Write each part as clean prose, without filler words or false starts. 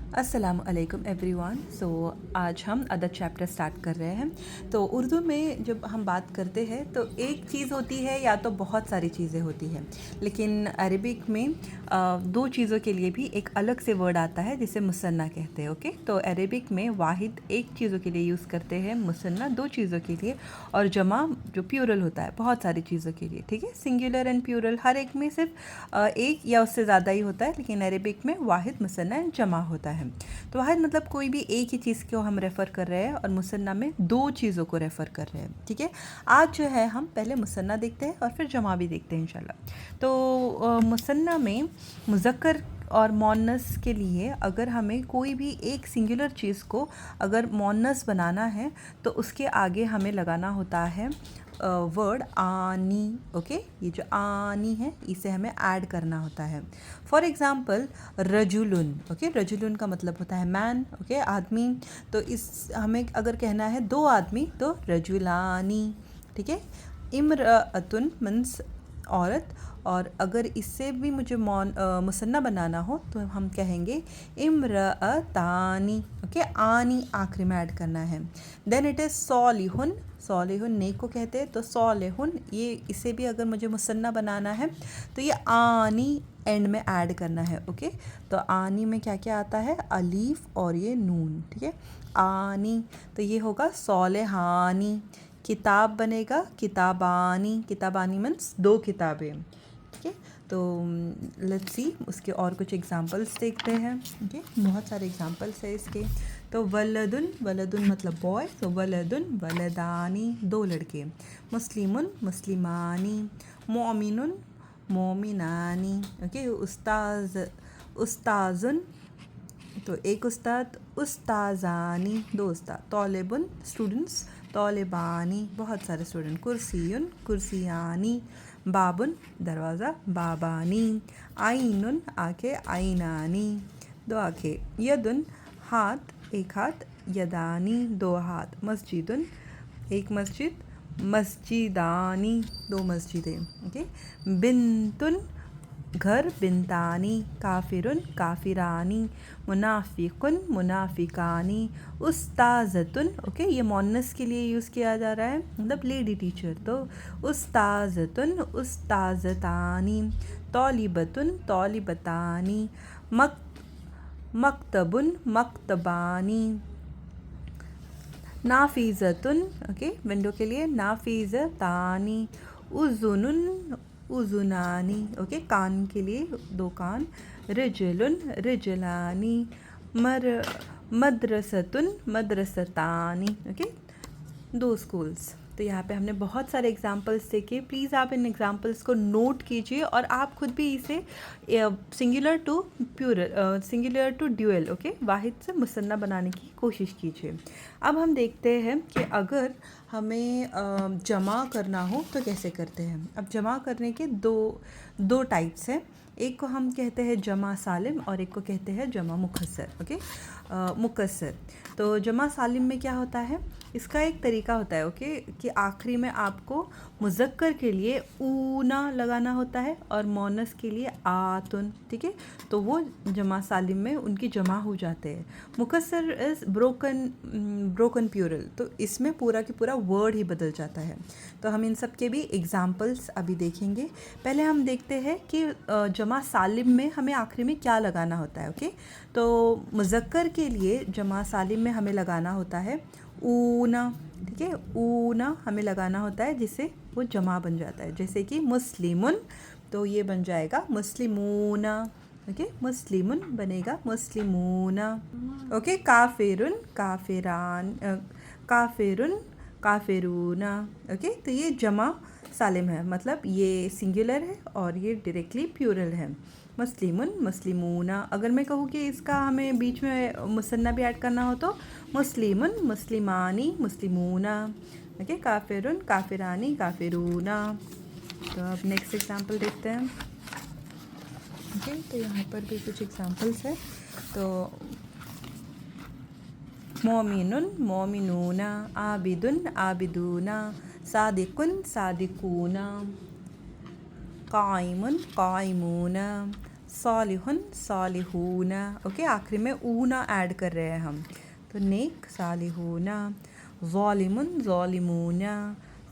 अस्सलाम वालेकुम एवरीवन। आज हम अदद चैप्टर स्टार्ट कर रहे हैं। तो उर्दू में जब हम बात करते हैं तो एक चीज़ होती है या तो बहुत सारी चीज़ें होती हैं, लेकिन अरबिक में दो चीज़ों के लिए भी एक अलग से वर्ड आता है जिसे मुसन्ना कहते हैं। ओके, तो अरबिक में वाहिद एक चीज़ों के लिए यूज़ करते हैं, मुसन्ना दो चीज़ों के लिए, और जमा जो प्यूरल होता है बहुत सारी चीज़ों के लिए। ठीक है, सिंगुलर एंड प्यूरल हर एक में सिर्फ एक या उससे ज़्यादा ही होता है, लेकिन अरबिक में वाहिद, मुसन्ना एंड जमा होता है। तो वाहिद मतलब कोई भी एक ही चीज़ को हम रेफ़र कर रहे हैं, और मुसन्ना में दो चीज़ों को रेफ़र कर रहे हैं। ठीक है, आज जो है हम पहले मुसन्ना देखते हैं और फिर जमा भी देखते हैं इंशाल्लाह। तो मुसन्ना में मुज़क्कर और मोन्नस के लिए अगर हमें कोई भी एक सिंगुलर चीज़ को अगर मोन्नस बनाना है तो उसके आगे हमें लगाना होता है वर्ड आनी। ओके, ये जो आनी है इसे हमें ऐड करना होता है। फॉर एग्ज़ाम्पल रजुलुन। ओके, रजुलुन का मतलब होता है मैन। ओके, आदमी। तो इस हमें अगर कहना है दो आदमी तो रजुलानी। ठीक है, इम्रअतुन मीन्स औरत, और अगर इससे भी मुझे मुसन्ना बनाना हो तो हम कहेंगे इम्रअतानी। ओके, आनी आखिरी में ऐड करना है। देन इट इज़ सॉलिहुन। सॉलिहुन नेक को कहते हैं, तो सॉलिहुन ये इसे भी अगर मुझे मुसन्ना बनाना है तो ये आनी एंड में ऐड करना है। ओके, तो आनी में क्या क्या आता है, अलीफ और ये नून। ठीक है, आनी, तो ये होगा सॉलेहानी। किताब बनेगा किताबानी। किताबानी मीन्स दो किताबें। ठीक है, तो लेट्स सी उसके और कुछ एग्जांपल्स देखते हैं। ओके, बहुत सारे एग्जांपल्स है इसके। तो वलदुन, वलदुन मतलब बॉय, तो वलदुन वलदानी दो लड़के। मुस्लिमुन मुस्लिमानी। मोमिनुन मोमिनानी। ओके, उस्ताज उस्ताजुन, तो एक उस्ताद, उस्ताजानी दो उस्ताद। तौलेबुन स्टूडेंट्स, तौलेबानी बहुत सारे स्टूडेंट। कुर्सियुन कुर्सियानी। बाबुन दरवाज़ा, बाबानी। आइनुन आँखें, आइनानी दो आँखें। यदुन हाथ, एक हाथ। यदानी दो हाथ। मस्जिदुन एक मस्जिद, मस्जिदानी दो मस्जिदें। ओके, बिंतुन घर, बिनतानी। काफिरुन काफिरानी। मुनाफिकुन मुनाफिकानी। उस्ताज़तुन, ओके, ये मोन्नस के लिए यूज़ किया जा रहा है, मतलब लेडी टीचर, तो उस्ताज़तुन उस्ताज़तानी। तौलिबतुन तौलिबतानी। मकतबुन मकतबानी। नाफीज़तुन, ओके, विंडो के लिए, नाफीज़तानी। उज़ुनुन उज़ुनानी, ओके, कान के लिए दो कान। रिजलुन रिजलानी। मदरसतुन मदरसतानी, ओके, दो स्कूल्स। तो यहाँ पे हमने बहुत सारे एग्जाम्पल्स देखे। प्लीज़ आप इन एग्जाम्पल्स को नोट कीजिए और आप खुद भी इसे singular to plural, singular to dual, okay, वाहिद से मुसन्ना बनाने की कोशिश कीजिए। अब हम देखते हैं कि अगर हमें जमा करना हो तो कैसे करते हैं। अब जमा करने के दो टाइप्स हैं। एक को हम कहते हैं जमा सालिम और एक को कहते हैं जमा मुखस्सर। ओके, मुकस्सर। तो जमा सालिम में क्या होता है, इसका एक तरीका होता है, ओके, कि आखिरी में आपको मुज़क्कर के लिए ऊना लगाना होता है और मोनस के लिए आतुन। ठीक है, तो वो जमा सालिम में उनकी जमा हो जाते हैं। मुकस्सर इज़ ब्रोकन प्यूरल, तो इसमें पूरा की पूरा वर्ड ही बदल जाता है। तो हम इन सब के भी एग्जाम्पल्स अभी देखेंगे। पहले हम देखते हैं कि जमा सालिम में हमें आखिरी में क्या लगाना होता है। ओके, तो मुज़क्कर के लिए जमा सालिम में हमें लगाना होता है ऊना। ठीक है, ऊना हमें लगाना होता है जिससे वो जमा बन जाता है, जैसे कि मुस्लिमुन, तो ये बन जाएगा मुस्लिमूना। ओके, मुस्लिमुन बनेगा मुस्लिमूना। ओके, काफिरुन काफिरान, काफिरुन काफिरूना। ओके, तो ये जमा सालिम है, मतलब ये सिंगुलर है और ये डायरेक्टली प्यूरल है। मुस्लिमुन मुस्लिमूना। अगर मैं कहूँ कि इसका हमें बीच में मुसन्ना भी ऐड करना हो तो मुस्लिमुन मुस्लिमानी मुस्लिमूना। ओके, काफिरुन काफिरानी काफिरूना। तो अब नेक्स्ट एग्जांपल देखते हैं। ओके, तो यहाँ पर भी कुछ एग्जांपल्स है। तो मोमिनुन मोमिनूना। आबिदुन आबिदूना। सादिकुन सादिकूना। काइमुन काइमूना। सालिहुन सालिहूना, ओके आखिरी में ऊना ऐड कर रहे हैं हम, तो नेक सालिहूना, ज़ालिमुन ज़ालिमूना,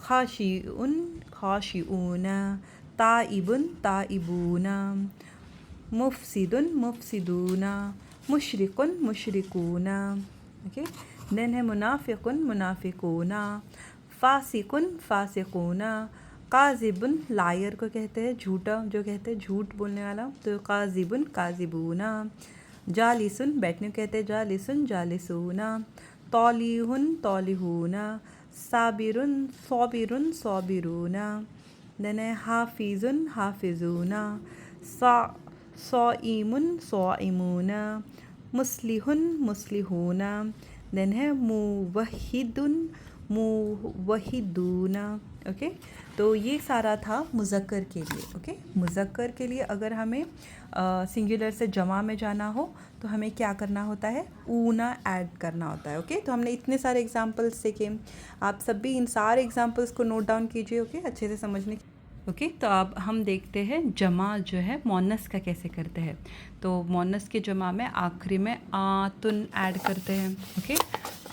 खाशिउन खाशिऊना, ताइबुन ताइबूना, मुफसिदुन मुफसिदूना, मुशरिकुन मुशरिकूना, ओके। देन है मुनाफिकुन मुनाफिकूना, फासिकुन फासिकूना, काजिबुन लायर को कहते हैं, झूठा जो कहते हैं झूठ बोलने वाला, तो काजिबुन काजिबूना, जालिसुन बैठने को कहते हैं जालिसुन जालिसूना, तौलिहुन तौलिहूना, साबिरुन सौबिरुन सौबिरूना, देन है हाफिजुन हाफिजूना, सा सौईमुन सौईमूना, मुस्लिहुन मुस्लिहूना, देन है मुवहिदुन मुवहिदूना, ओके। तो ये सारा था मुज़क्कर के लिए, ओके। मुज़क्कर के लिए अगर हमें सिंगुलर से जमा में जाना हो तो हमें क्या करना होता है, ऊना ऐड करना होता है, ओके। तो हमने इतने सारे एग्जांपल्स सीखे, आप सब भी इन सारे एग्जांपल्स को नोट डाउन कीजिए, ओके, अच्छे से समझने की, ओके। तो अब हम देखते हैं जमा जो है मोनस का कैसे करते हैं। तो मोनस के जमा में आखिरी में आतुन ऐड करते हैं, ओके,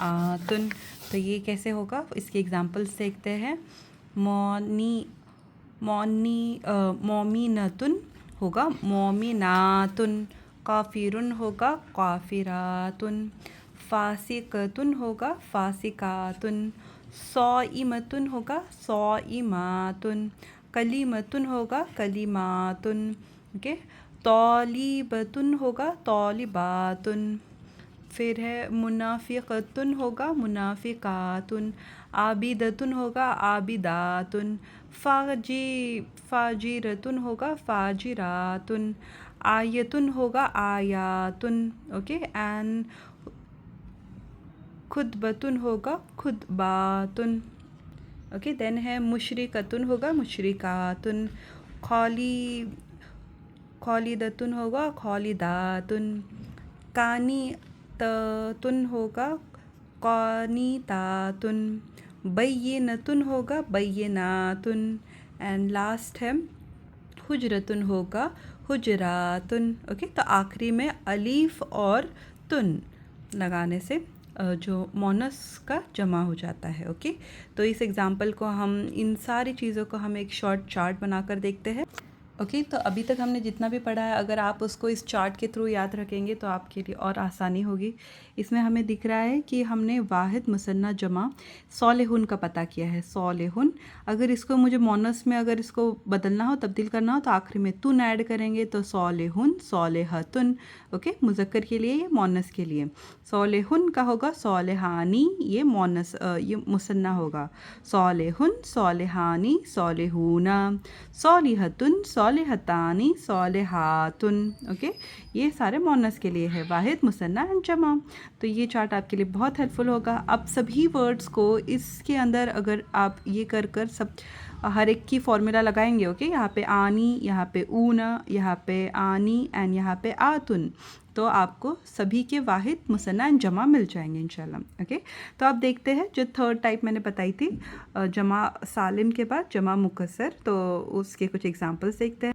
आतुन। तो ये कैसे होगा, इसके एग्जांपल्स देखते हैं। मोनी मोनी मोमिनतुन होगा मोमिनातुन, काफिरुन होगा काफिरातुन, फासिकतुन होगा फासिकातुन, सौइमतुन होगा सौइमातुन, कलीमतुन होगा कलीमातुन, ओके। तौलिबतुन होगा तौलिबातुन, फिर है मुनाफिकतुन होगा मुनाफिकातुन, आबिदतुन होगा आबिदातुन, फाजिरतुन होगा फाजिरातुन, आयतुन होगा आयातुन, ओके। एंड खुतबतुन होगा खुतबातुन, ओके। देन है मुशरिकतुन होगा मुशरिकातुन, खालिदतुन होगा खालिदातुन, कानीततुन होगा कानीतातुन, बय्यिनतुन होगा बय्यिनातुन, एंड लास्ट है हुजरतुन होगा हुजरातुन, ओके। तो आखिरी में अलीफ और तुन लगाने से जो मोनस का जमा हो जाता है, ओके। तो इस एग्जांपल को हम, इन सारी चीज़ों को हम एक शॉर्ट चार्ट बनाकर देखते हैं, ओके। तो अभी तक हमने जितना भी पढ़ा है अगर आप उसको इस चार्ट के थ्रू याद रखेंगे तो आपके लिए और आसानी होगी। इसमें हमें दिख रहा है कि हमने वाहिद मुसन्ना जमा सौलेहुन का पता किया है, सौलेहुन। अगर इसको मुझे मोनस में अगर इसको बदलना हो, तब्दील करना हो, तो आखिरी में तुन ऐड करेंगे, तो सौलेहुन सौलेहतुन, ओके। मुज़क्कर के लिए, ये मोनस के लिए। सौलेहुन का होगा सौलेहानी, ये मोनस ये मुसन्ना होगा। सौलेहुन सौलेहानी सौलेहूना, सौलिहतुन सौलिहतानी सौलिहातुन, ओके। ये सारे मोनस के लिए है, वाहिद मुसन्ना एंड जमा। तो ये चार्ट आपके लिए बहुत हेल्पफुल होगा। अब सभी वर्ड्स को इसके अंदर अगर आप ये कर कर सब हर एक की फॉर्मूला लगाएंगे, ओके। यहाँ पे आनी, यहाँ पे ऊना, यहाँ पे आनी एंड यहाँ पे आतुन, तो आपको सभी के वाहिद मुसन्ना एंड जमा मिल जाएंगे इंशाल्लाह, ओके। तो आप देखते हैं जो थर्ड टाइप मैंने बताई थी, जमा सालिम के बाद जमा मुकस्सर, तो उसके कुछ एग्जांपल्स देखते हैं,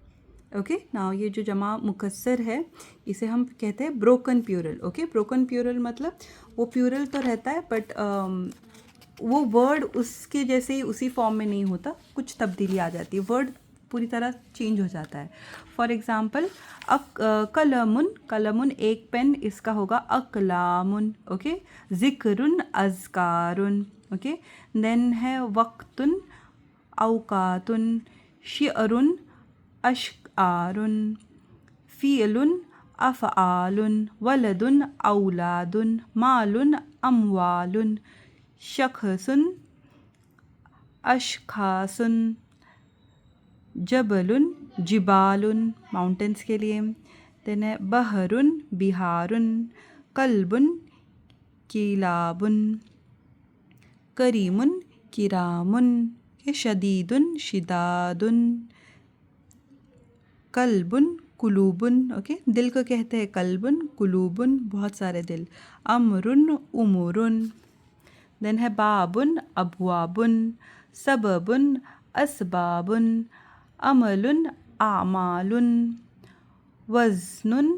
ओके। नाउ ये जो जमा मुकस्सर है इसे हम कहते हैं broken plural, okay. Broken plural मतलब वो प्यूरल तो रहता है बट वो वर्ड उसके जैसे ही उसी फॉर्म में नहीं होता, कुछ तब्दीली आ जाती है, वर्ड पूरी तरह चेंज हो जाता है। फॉर एग्ज़ाम्पल कलमुन, कलमुन एक पेन, इसका होगा अकलामुन, ओके। ज़िक्रुन अज़कारुन, ओके। देन है वक्तुन औकातुन, शिअरुन अशआरुन, फ़िअलुन अफ़आलुन, वलदुन औलादुन, मालुन अमवालुन, शख़्सुन अशख़ासुन, जबलुन जिबालुन, माउंटेन्स के लिए। देन है बहरुन बिहारुन, कल्बुन किलाबुन, करीमुन किरामुन, शदीदुन शिदादुन, कल्बुन कुलूबुन, ओके। दिल को कहते हैं कल्बुन, कुलूबुन बहुत सारे दिल, अमरुन उमुरुन। देन है बाबुन अबवाबुन, सबबुन असबाबुन, अमलुन आमालुन, वज़्नुन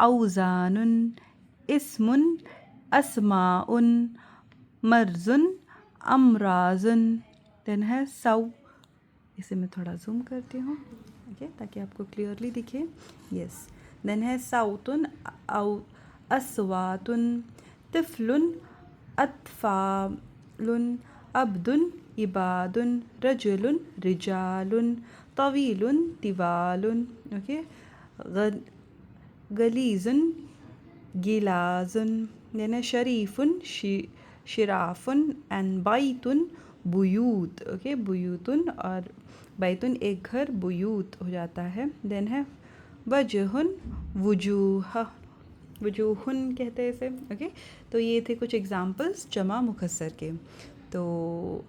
औज़ानुन इस्मुन अस्माउन मर्जुन अमराजुन। देन है सौ, इसे मैं थोड़ा जूम करती हूँ ओके ताकि आपको क्लियरली दिखे। यस, देन है साउतुन औ अस्वातुन तिफलुन अतफालुन अब्दुन इबादुन रजुलुन रिजालुन तवीलुन तिवालुन ओके गलीजुन गिलाजुन। देन है शरीफुन शिराफुन एंड बैतुन बुयूत ओके बुयूतुन और बैतुन एक घर बुयूत हो जाता है। देन है वजहुन वजूह वजूहुन कहते हैं इसे ओके। तो ये थे कुछ एग्जांपल्स जमा मुखस्सर के। तो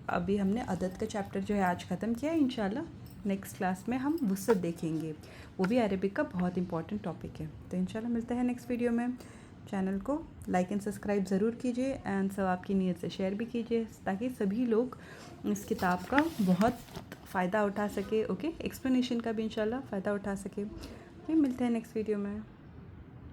अभी हमने अदद का चैप्टर जो है आज ख़त्म किया। इंशाल्लाह नेक्स्ट क्लास में हम वुसअत देखेंगे, वो भी अरबिक का बहुत इंपॉर्टेंट टॉपिक है। तो इंशाल्लाह मिलता है नेक्स्ट वीडियो में। चैनल को लाइक एंड सब्सक्राइब ज़रूर कीजिए एंड सब आपकी नीयत से शेयर भी कीजिए ताकि सभी लोग इस किताब का बहुत फ़ायदा उठा सके ओके। एक्सप्लेनेशन का भी इंशाल्लाह फ़ायदा उठा सके। फिर मिलते हैं नेक्स्ट वीडियो में।